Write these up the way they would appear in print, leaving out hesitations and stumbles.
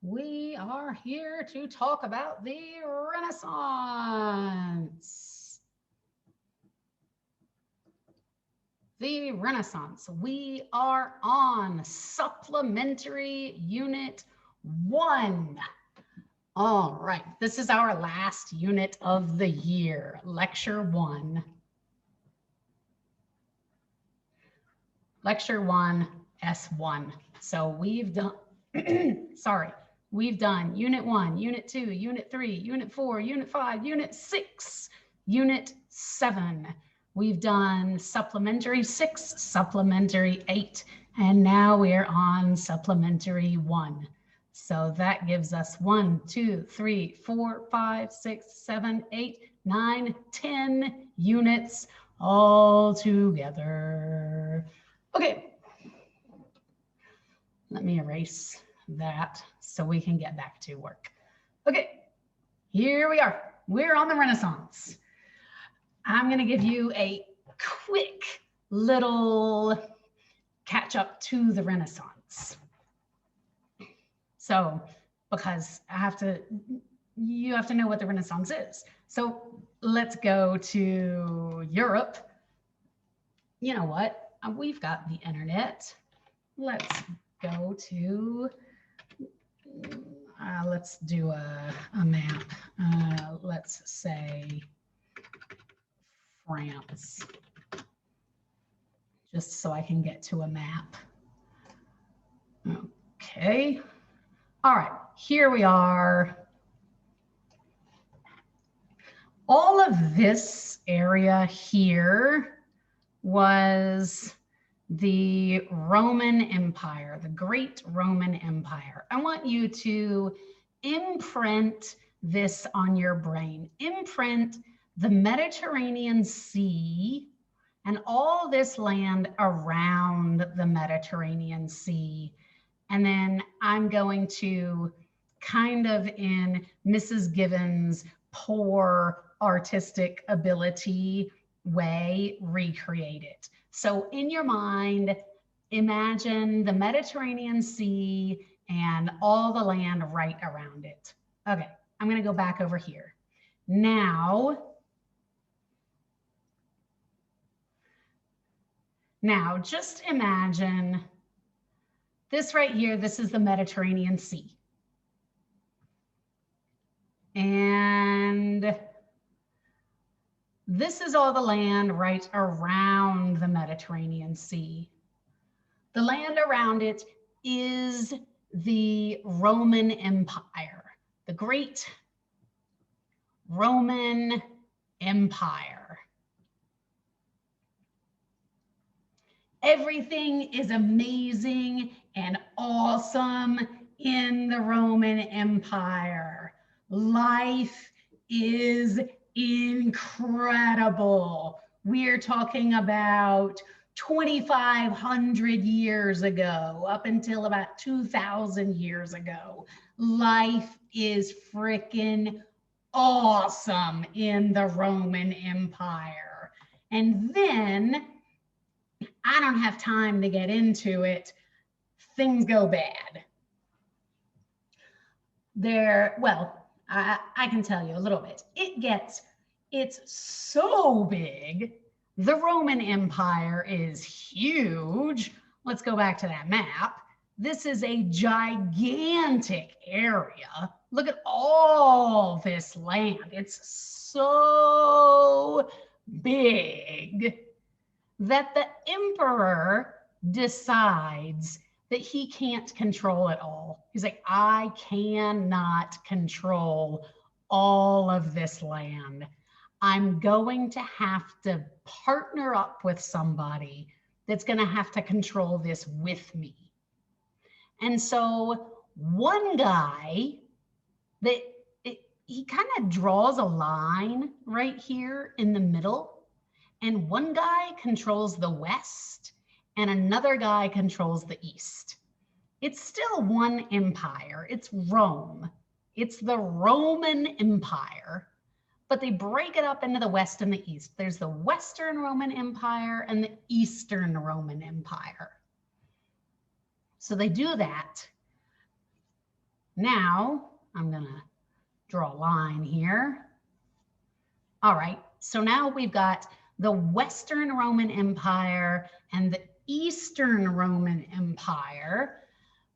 We are here to talk about the Renaissance. The Renaissance. We are on supplementary unit 1. All right, this is our last unit of the year, lecture 1. Lecture 1, S1. So we've done, sorry, we've done unit 1, unit 2, unit 3, unit 4, unit 5, unit 6, unit 7. We've done supplementary 6, supplementary 8, and now we're on supplementary 1. So that gives us 1, 2, 3, 4, 5, 6, 7, 8, 9, 10 units all together. Okay, let me erase that so we can get back to work. Okay, here we are. We're on the Renaissance. I'm going to give you a quick little catch up to the Renaissance. So, because you have to know what the Renaissance is. So let's go to Europe. You know what? We've got the internet. Let's go to, let's do a map. Let's say France, just so I can get to a map. Okay. All right, here we are. All of this area here was the Roman Empire, the Great Roman Empire. I want you to imprint this on your brain. Imprint the Mediterranean Sea and all this land around the Mediterranean Sea. And then I'm going to kind of in Mrs. Gibbons' poor artistic ability way recreate it. So in your mind, imagine the Mediterranean Sea and all the land right around it. Okay, I'm going to go back over here. Now, just imagine this right here. This is the Mediterranean Sea. And this is all the land right around the Mediterranean Sea. The land around it is the Roman Empire, the Great Roman Empire. Everything is amazing and awesome in the Roman Empire. Life is incredible. We're talking about 2,500 years ago, up until about 2,000 years ago. Life is freaking awesome in the Roman Empire. And then, I don't have time to get into it, things go bad. I can tell you a little bit. It's so big. The Roman Empire is huge. Let's go back to that map. This is a gigantic area. Look at all this land. It's so big that the emperor decides that he can't control it all. He's like, I cannot control all of this land. I'm going to have to partner up with somebody that's going to have to control this with me. And so one guy, he kind of draws a line right here in the middle, and one guy controls the west and another guy controls the east. It's still one empire. It's Rome. It's the Roman Empire, but they break it up into the west and the east. There's the Western Roman Empire and the Eastern Roman Empire. So they do that. now I'm gonna draw a line here. All right, so now we've got the Western Roman Empire and the Eastern Roman Empire.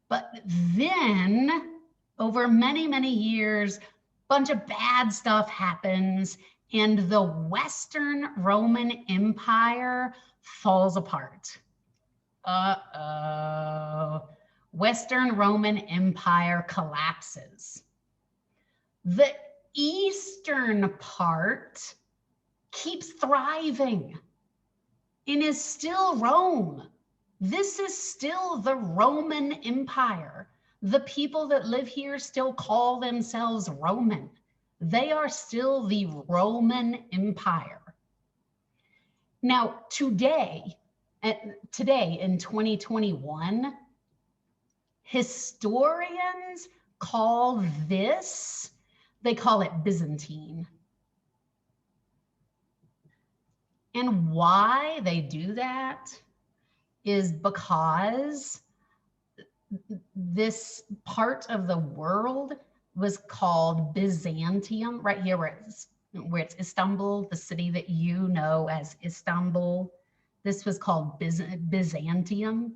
But then over many, many years, a bunch of bad stuff happens and the Western Roman Empire falls apart. Uh-oh. Western Roman Empire collapses. The eastern part keeps thriving and is still Rome. This is still the Roman Empire. The people that live here still call themselves Roman. They are still the Roman Empire. Now, today in 2021, historians call this, they call it Byzantine. And why they do that is because this part of the world was called Byzantium, right here where it's Istanbul, the city that you know as Istanbul. This was called Byzantium.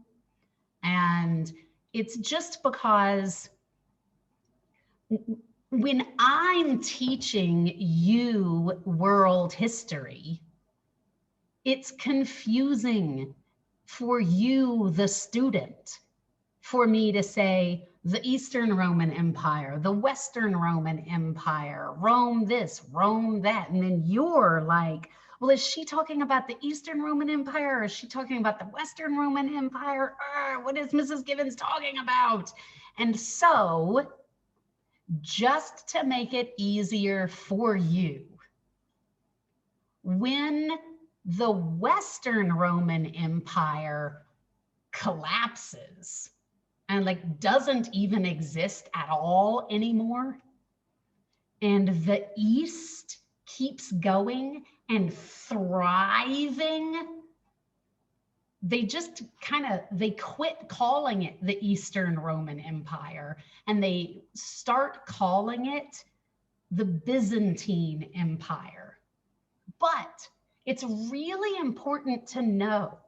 And it's just because when I'm teaching you world history, it's confusing for you, the student, for me to say the Eastern Roman Empire, the Western Roman Empire, Rome this, Rome that. And then you're like, well, is she talking about the Eastern Roman Empire? Or is she talking about the Western Roman Empire? What is Mrs. Gibbons talking about? And so, just to make it easier for you, when the Western Roman Empire collapses and like doesn't even exist at all anymore, and the East keeps going and thriving, they quit calling it the Eastern Roman Empire and they start calling it the Byzantine Empire. But it's really important to know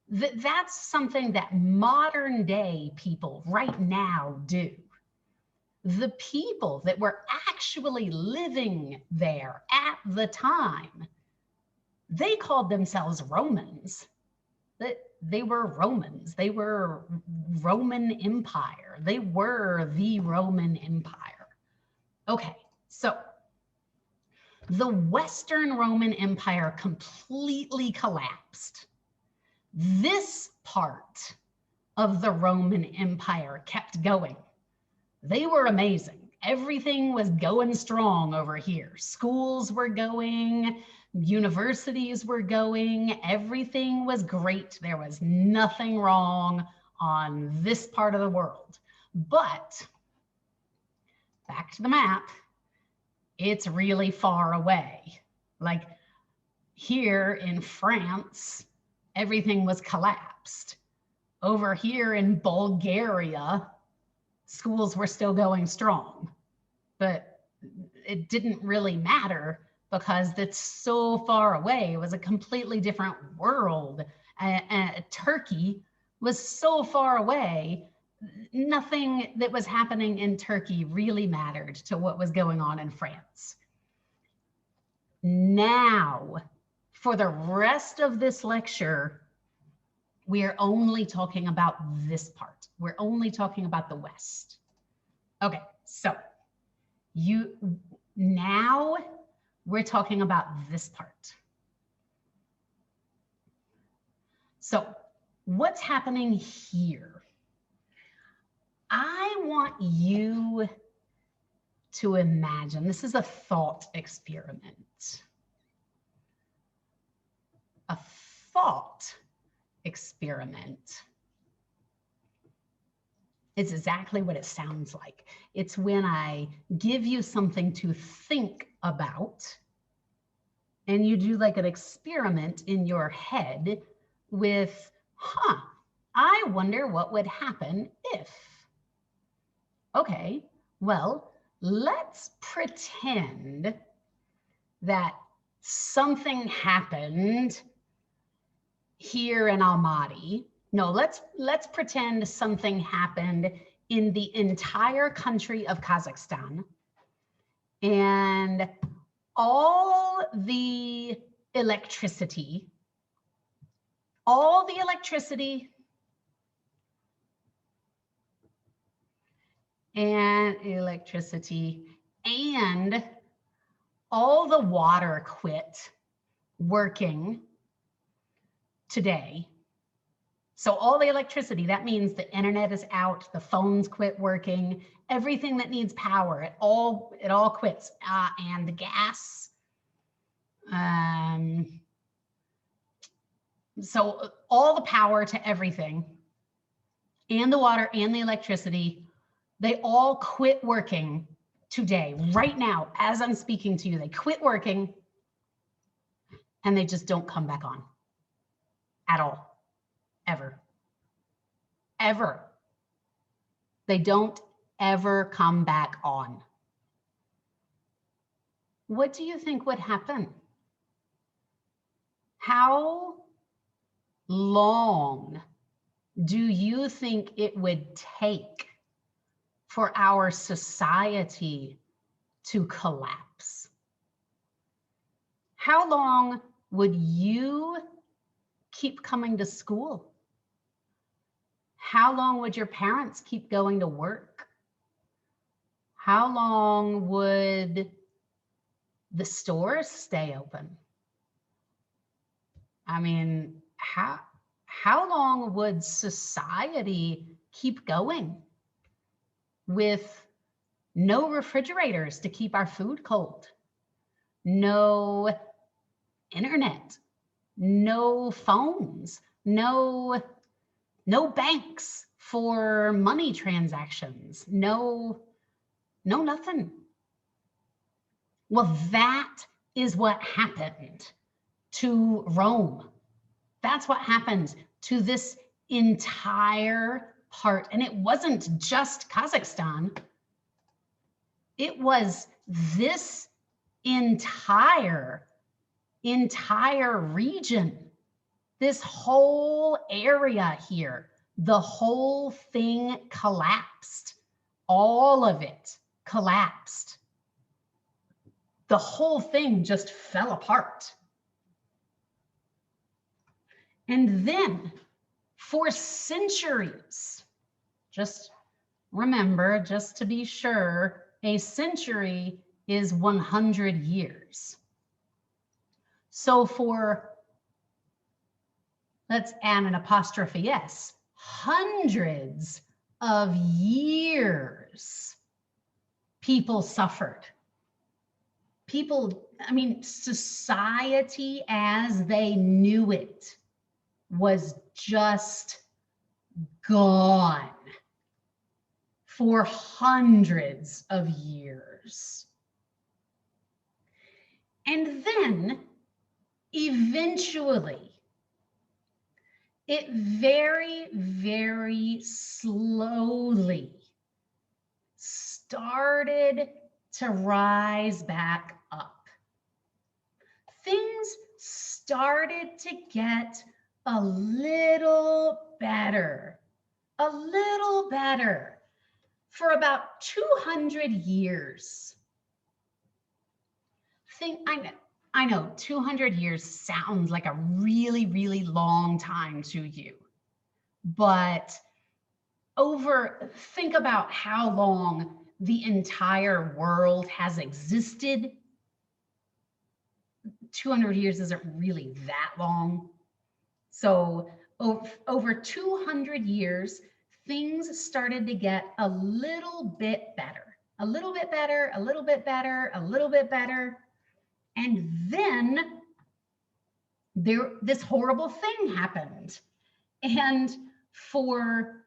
that that's something that modern day people right now do. The people that were actually living there at the time, they called themselves Romans. They were Romans. They were Roman Empire. They were the Roman Empire. Okay, so the Western Roman Empire completely collapsed. This part of the Roman Empire kept going. They were amazing. Everything was going strong over here. Schools were going, universities were going, everything was great. There was nothing wrong on this part of the world. But back to the map, it's really far away. Like here in France, everything was collapsed. Over here in Bulgaria, schools were still going strong, but it didn't really matter because it's so far away. It was a completely different world. Turkey was so far away. Nothing that was happening in Turkey really mattered to what was going on in France. Now, for the rest of this lecture, we are only talking about this part. We're only talking about the West. Okay, so now we're talking about this part. So what's happening here? I want you to imagine, this is a thought experiment. A thought experiment. It's exactly what it sounds like. It's when I give you something to think about and you do like an experiment in your head with, I wonder what would happen if. Okay, well, let's pretend that something happened here in Almaty. No, let's pretend something happened in the entire country of Kazakhstan, and all the electricity, and all the water quit working today. So all the electricity, that means the internet is out, the phones quit working, everything that needs power, it all quits. And the gas. So all the power to everything, and the water and the electricity, they all quit working today, right now, as I'm speaking to you. They quit working and they just don't come back on at all, ever. Ever. They don't ever come back on. What do you think would happen? How long do you think it would take for our society to collapse? How long would you keep coming to school? How long would your parents keep going to work? How long would the stores stay open? I mean, how long would society keep going with no refrigerators to keep our food cold, no internet, no phones, no banks for money transactions, no nothing? Well, that is what happened to Rome. That's what happened to this entire part. And it wasn't just Kazakhstan. It was this entire region, this whole area here. The whole thing collapsed. All of it collapsed. The whole thing just fell apart. And then for centuries, just remember, just to be sure, a century is 100 years. So for, let's add an apostrophe S, hundreds of years, people suffered. People, I mean, society as they knew it was just gone for hundreds of years. And then eventually, it very, very slowly started to rise back up. Things started to get a little better for about 200 years. I know 200 years sounds like a really, really long time to you, but think about how long the entire world has existed. 200 years isn't really that long. So over 200 years, things started to get a little bit better, a little bit better, a little bit better, a little bit better. And then this horrible thing happened. And for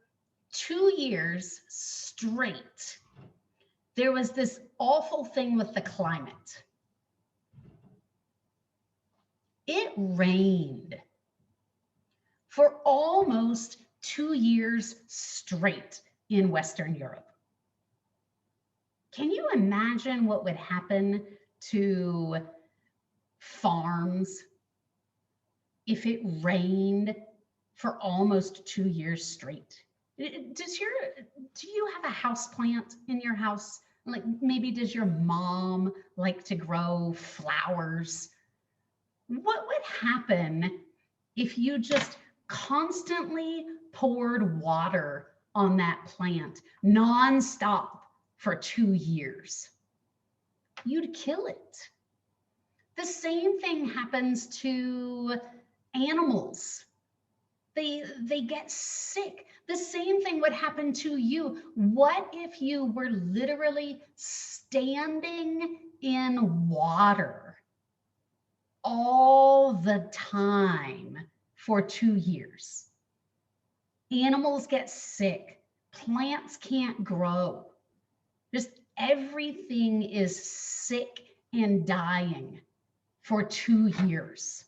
2 years straight, there was this awful thing with the climate. It rained for almost 2 years straight in Western Europe. Can you imagine what would happen to farms if it rained for almost 2 years straight? Do you have a house plant in your house? Like maybe does your mom like to grow flowers? What would happen if you just constantly poured water on that plant nonstop for 2 years? You'd kill it. The same thing happens to animals. They get sick. The same thing would happen to you. What if you were literally standing in water all the time for 2 years? Animals get sick. Plants can't grow. Just everything is sick and dying for 2 years.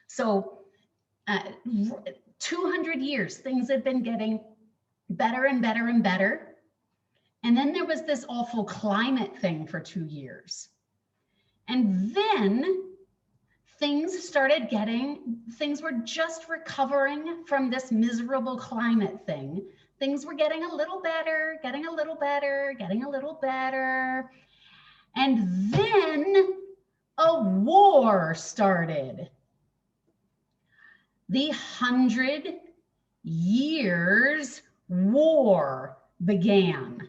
So 200 years, things have been getting better and better and better. And then there was this awful climate thing for 2 years. And then things were just recovering from this miserable climate thing. Things were getting a little better, getting a little better, getting a little better. And then a war started. The 100 Years' War began.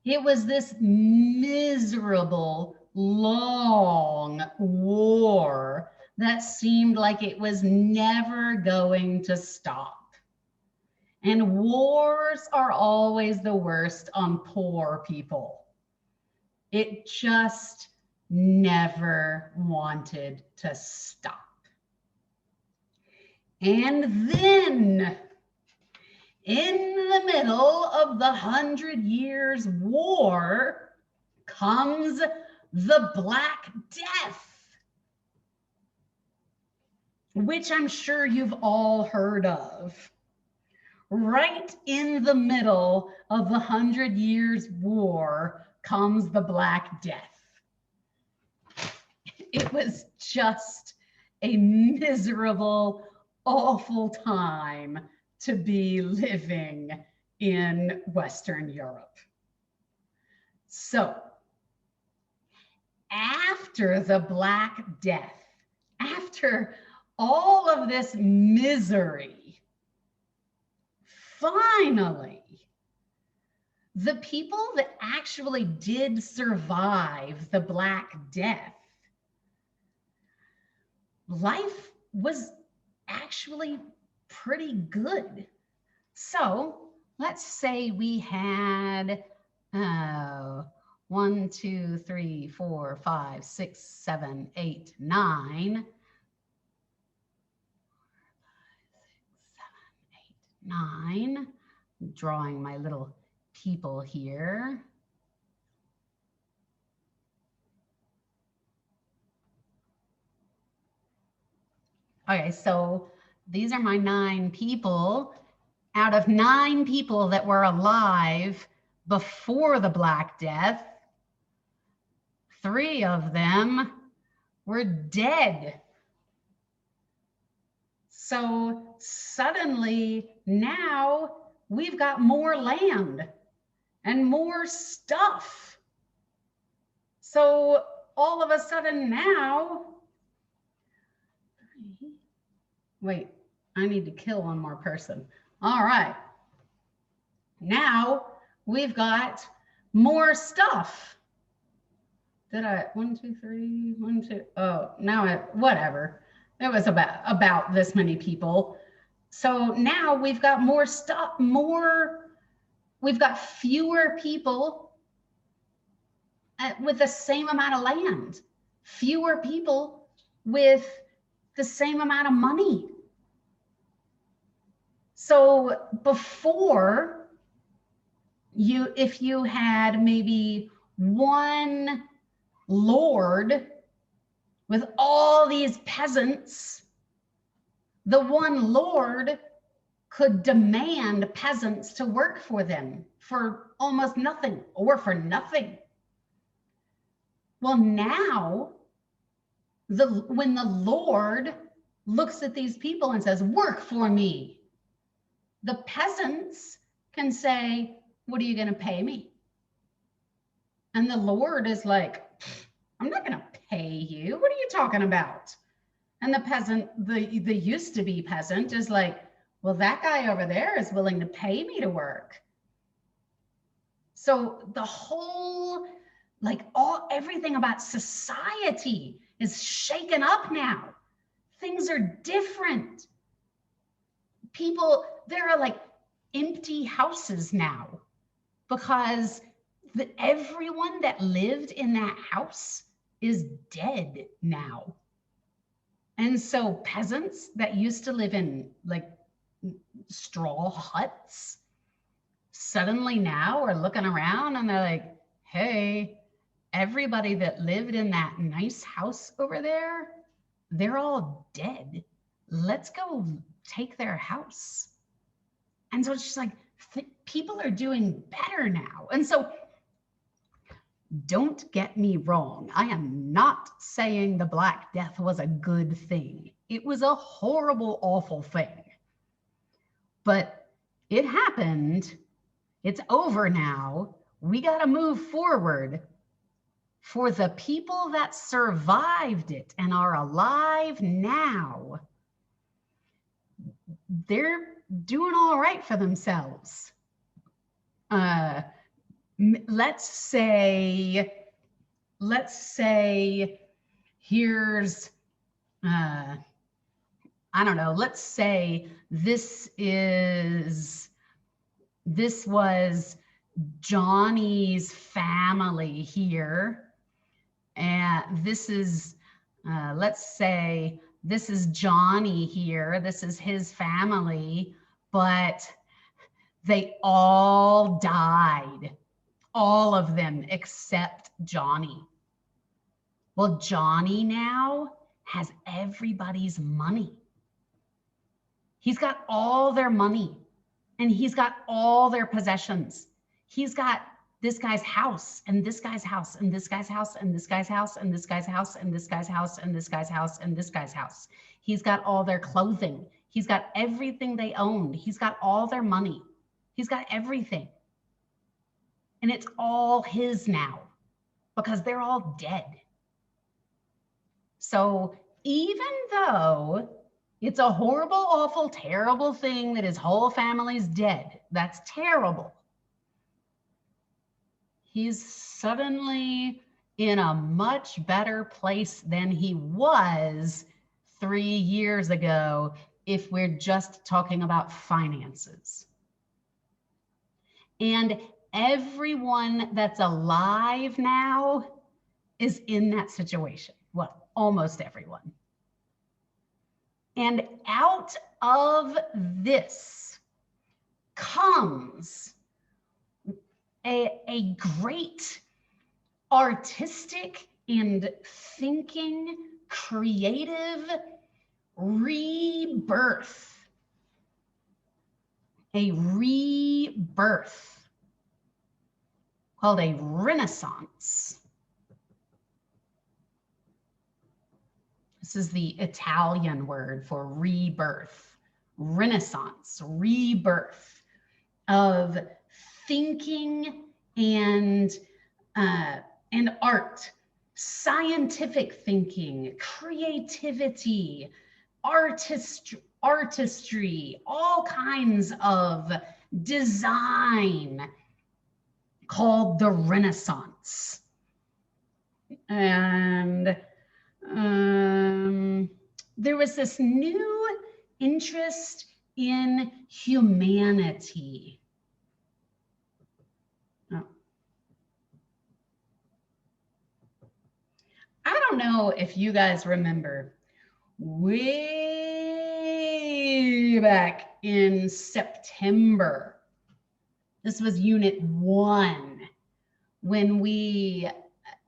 It was this miserable, long war that seemed like it was never going to stop. And wars are always the worst on poor people. It just never wanted to stop. And then, in the middle of the 100 Years' War, comes the Black Death, which I'm sure you've all heard of. Right in the middle of the 100 Years' War comes the Black Death. It was just a miserable, awful time to be living in Western Europe. So after the Black Death, after all of this misery, finally, the people that actually did survive the Black Death, life was actually pretty good. So let's say we had 1, 2, 3, 4, 5, 6, 7, 8, 9. 9. I'm drawing my little people here. Okay, so these are my 9 people. Out of 9 people that were alive before the Black Death, 3 of them were dead. So suddenly now we've got more land and more stuff. So all of a sudden now, wait, I need to kill one more person. All right. Now we've got more stuff. Did I, 1, 2, 3, 1, 2, oh, now whatever. It was about this many people. So now we've got more stuff, we've got fewer people with the same amount of land, fewer people with the same amount of money. So before, if you had maybe one lord with all these peasants, the one lord could demand peasants to work for for almost nothing or for nothing. Well, now, when the Lord looks at these people and says, work for me, the peasants can say, what are you going to pay me? And the Lord is like, I'm not going to pay you. What are you talking about? And the peasant, the used to be peasant is like, well, that guy over there is willing to pay me to work. So the whole, everything about society is shaken up now. Things are different. People, there are like empty houses now because everyone that lived in that house is dead now. And so peasants that used to live in like straw huts suddenly now are looking around and they're like, hey, everybody that lived in that nice house over there, they're all dead. Let's go take their house. And so it's just like, people are doing better now. And so don't get me wrong. I am not saying the Black Death was a good thing. It was a horrible, awful thing. But it happened. It's over now. We got to move forward. For the people that survived it and are alive now, they're doing all right for themselves. Let's say here's, I don't know, let's say this was Johnny's family here. And this is, let's say this is Johnny here. This is his family, but they all died. All of them except Johnny. Well, Johnny now has everybody's money. He's got all their money and he's got all their possessions. He's got this guy's house and this guy's house and this guy's house and this guy's house and this guy's house and this guy's house and this guy's house and this guy's house. He's got all their clothing. He's got everything they owned. He's got all their money. He's got everything. And it's all his now because they're all dead. So even though it's a horrible, awful, terrible thing that his whole family's dead, that's terrible. He's suddenly in a much better place than he was 3 years ago if we're just talking about finances. And everyone that's alive now is in that situation. Well, almost everyone. And out of this comes a great artistic and thinking, creative rebirth. A rebirth called a Renaissance. This is the Italian word for rebirth. Renaissance, rebirth of thinking and art, scientific thinking, creativity, artistry, all kinds of design called the Renaissance. And there was this new interest in humanity. I don't know if you guys remember way back in September. This was Unit 1 when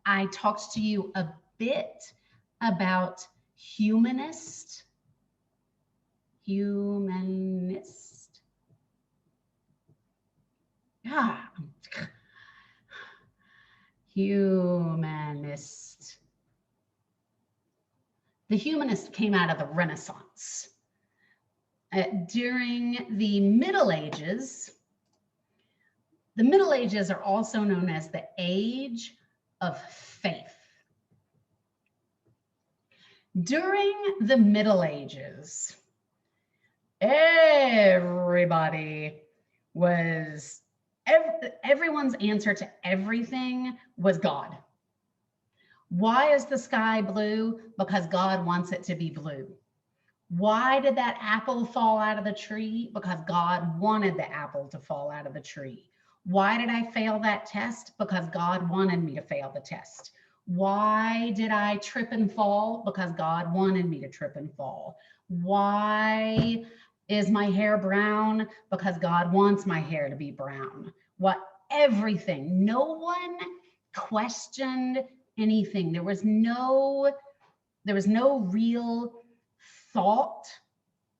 I talked to you a bit about humanist. Yeah, Humanist. The humanist came out of the Renaissance. During the Middle Ages are also known as the Age of Faith. During the Middle Ages, everyone's answer to everything was God. Why is the sky blue? Because God wants it to be blue. Why did that apple fall out of the tree? Because God wanted the apple to fall out of the tree. Why did I fail that test? Because God wanted me to fail the test. Why did I trip and fall? Because God wanted me to trip and fall. Why is my hair brown? Because God wants my hair to be brown. Everything. No one questioned anything. There was no real thought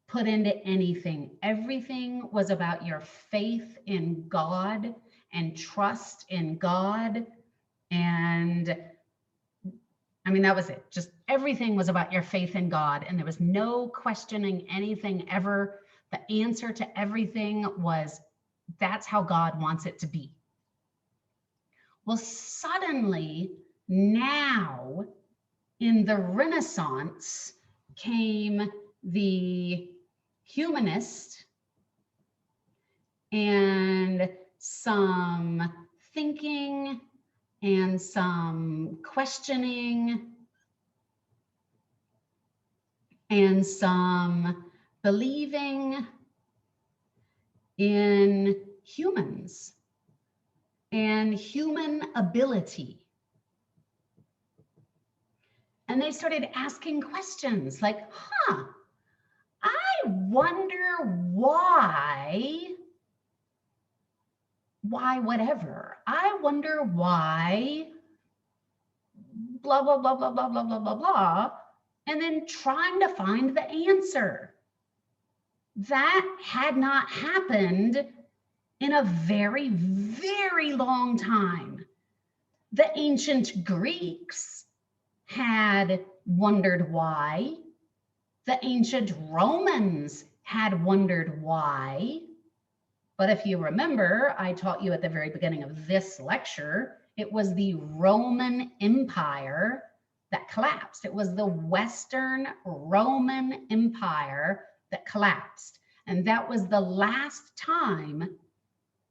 put into anything. Everything was about your faith in God and trust in God. And I mean, that was it. Just everything was about your faith in God. And there was no questioning anything ever. The answer to everything was, that's how God wants it to be. Well, suddenly now in the Renaissance came the humanist and some thinking and some questioning and some believing in humans and human ability. And they started asking questions like, I wonder why whatever. I wonder why blah, blah, blah, blah, blah, blah, blah, blah, blah. And then trying to find the answer. That had not happened in a very, very long time. The ancient Greeks had wondered why. The ancient Romans had wondered why. But if you remember, I taught you at the very beginning of this lecture, it was the Roman Empire that collapsed. It was the Western Roman Empire that collapsed. And that was the last time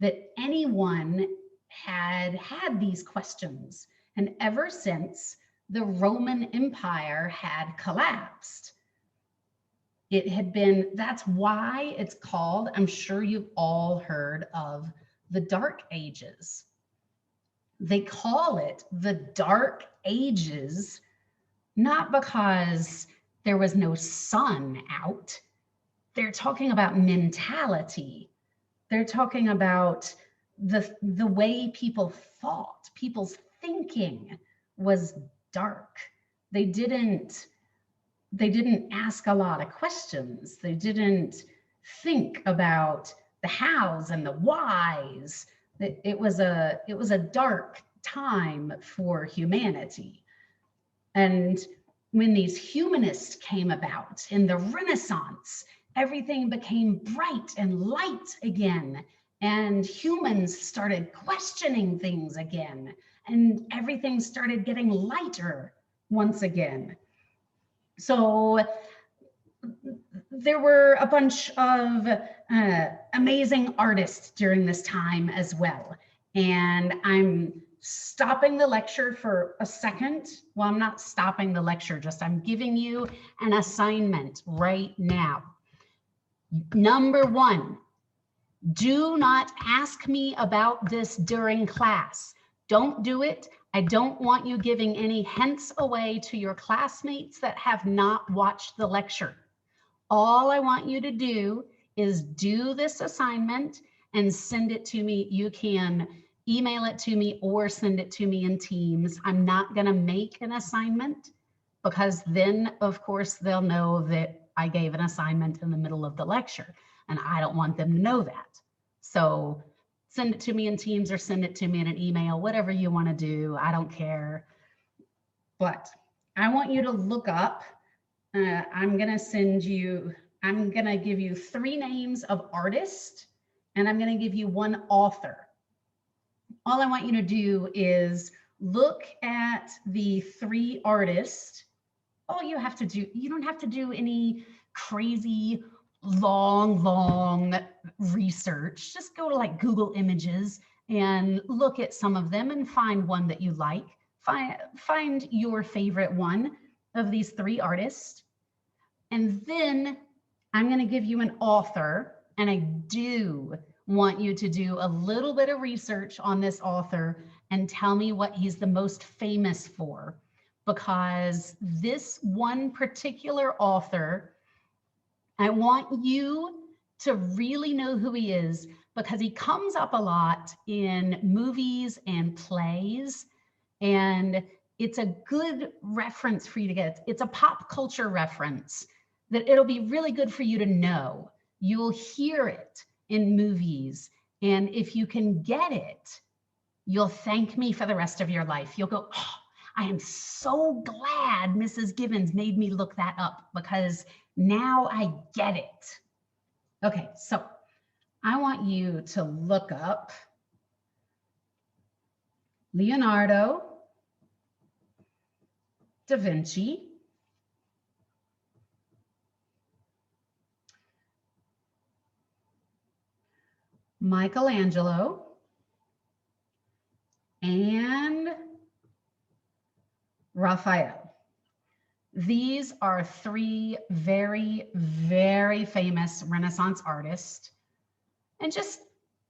that anyone had these questions. And ever since the Roman Empire had collapsed, it had been, that's why it's called, I'm sure you've all heard of the Dark Ages. They call it the Dark Ages, not because there was no sun out. They're talking about mentality. They're talking about the way people thought. People's thinking was dark. They didn't ask a lot of questions. They didn't think about the hows and the whys. It was a dark time for humanity. And when these humanists came about in the Renaissance, everything became bright and light again. And humans started questioning things again. And everything started getting lighter once again. So there were a bunch of amazing artists during this time as well. And I'm stopping the lecture for a second. Well, I'm not stopping the lecture, just I'm giving you an assignment right now. Number 1, do not ask me about this during class. Don't do it. I don't want you giving any hints away to your classmates that have not watched the lecture. All I want you to do is do this assignment and send it to me. You can email it to me or send it to me in Teams. I'm not going to make an assignment because then, of course, they'll know that I gave an assignment in the middle of the lecture, and I don't want them to know that. So Send it to me in Teams or send it to me in an email, whatever you want to do. I don't care. But I want you to look up. I'm going to give you 3 names of artists, and I'm going to give you 1 author. All I want you to do is look at the 3 artists. All you have to do, you don't have to do any crazy long research. Just go to like Google Images and look at some of them and find one that you like. Find your favorite one of these 3 artists. And then I'm going to give you an author, and I do want you to do a little bit of research on this author and tell me what he's the most famous for, because this one particular author, I want you to really know who he is, because he comes up a lot in movies and plays, and it's a good reference for you to get. It's a pop culture reference that it'll be really good for you to know. You'll hear it in movies, and if you can get it, you'll thank me for the rest of your life. You'll go, oh, I am so glad Mrs. Givens made me look that up, because now I get it. Okay, so I want you to look up Leonardo da Vinci, Michelangelo, and Raphael. These are 3 very, very famous Renaissance artists. And just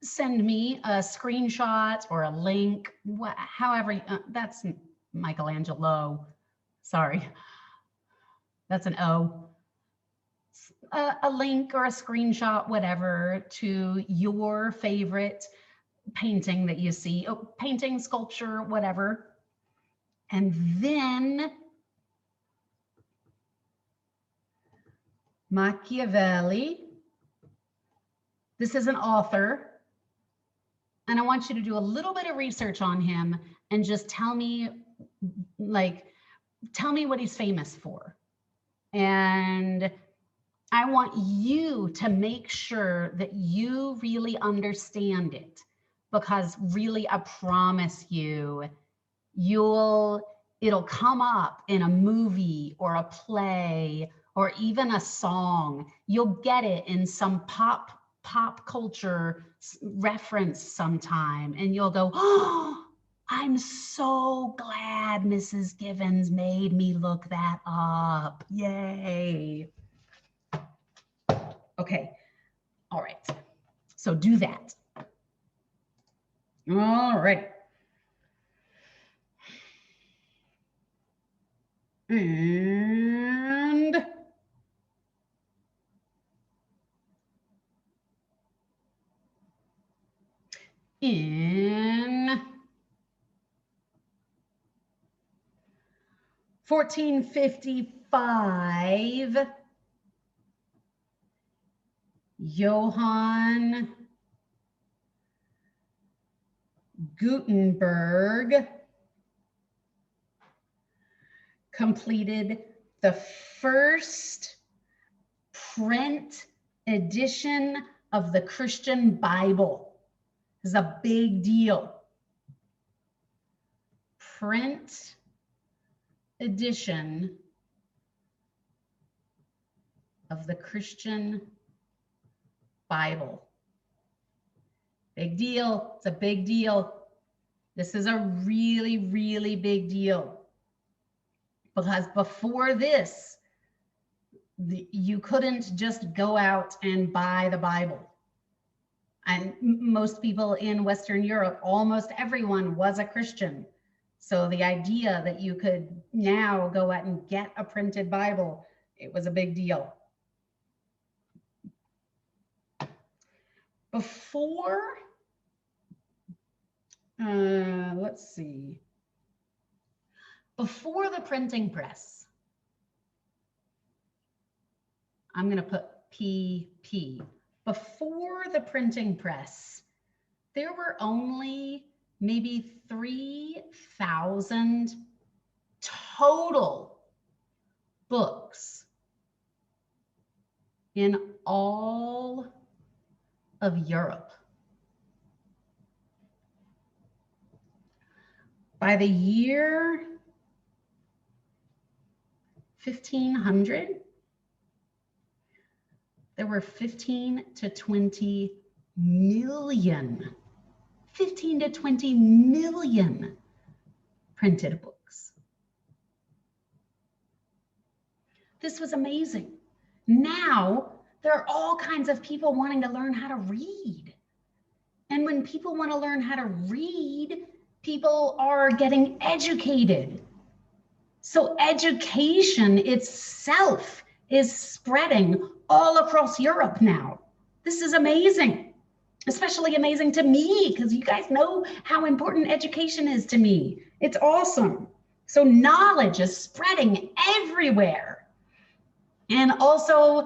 send me a screenshot or a link, however, that's Michelangelo. Sorry, that's an O. A link or a screenshot, whatever, to your favorite painting that you see, painting, sculpture, whatever. And then Machiavelli. This is an author, and I want you to do a little bit of research on him and just tell me what he's famous for. And I want you to make sure that you really understand it, because really, I promise you, it'll come up in a movie or a play or even a song. You'll get it in some pop culture reference sometime, and you'll go, oh, I'm so glad Mrs. Givens made me look that up. Yay. Okay. All right. So do that. All right. And in 1455, Johann Gutenberg completed the first print edition of the Christian Bible. This is a big deal. Print edition of the Christian Bible. Big deal. It's a big deal. This is a really, really big deal. Because before this, you couldn't just go out and buy the Bible. And most people in Western Europe, almost everyone was a Christian. So the idea that you could now go out and get a printed Bible, it was a big deal. Before, let's see. Before the printing press, I'm going to put PP. Before the printing press, there were only maybe 3,000 total books in all of Europe. By the year 1500, there were 15 to 20 million, 15 to 20 million printed books. This was amazing. Now, there are all kinds of people wanting to learn how to read. And when people want to learn how to read, people are getting educated. So education itself is spreading all across Europe now. This is amazing, especially amazing to me, because you guys know how important education is to me. It's awesome. So knowledge is spreading everywhere. And also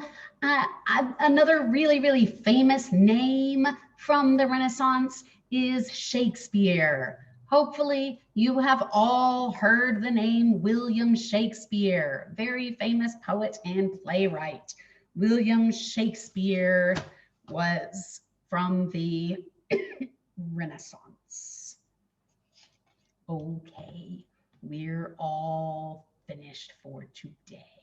another really, really famous name from the Renaissance is Shakespeare. Hopefully you have all heard the name William Shakespeare, very famous poet and playwright. William Shakespeare was from the Renaissance. Okay, we're all finished for today.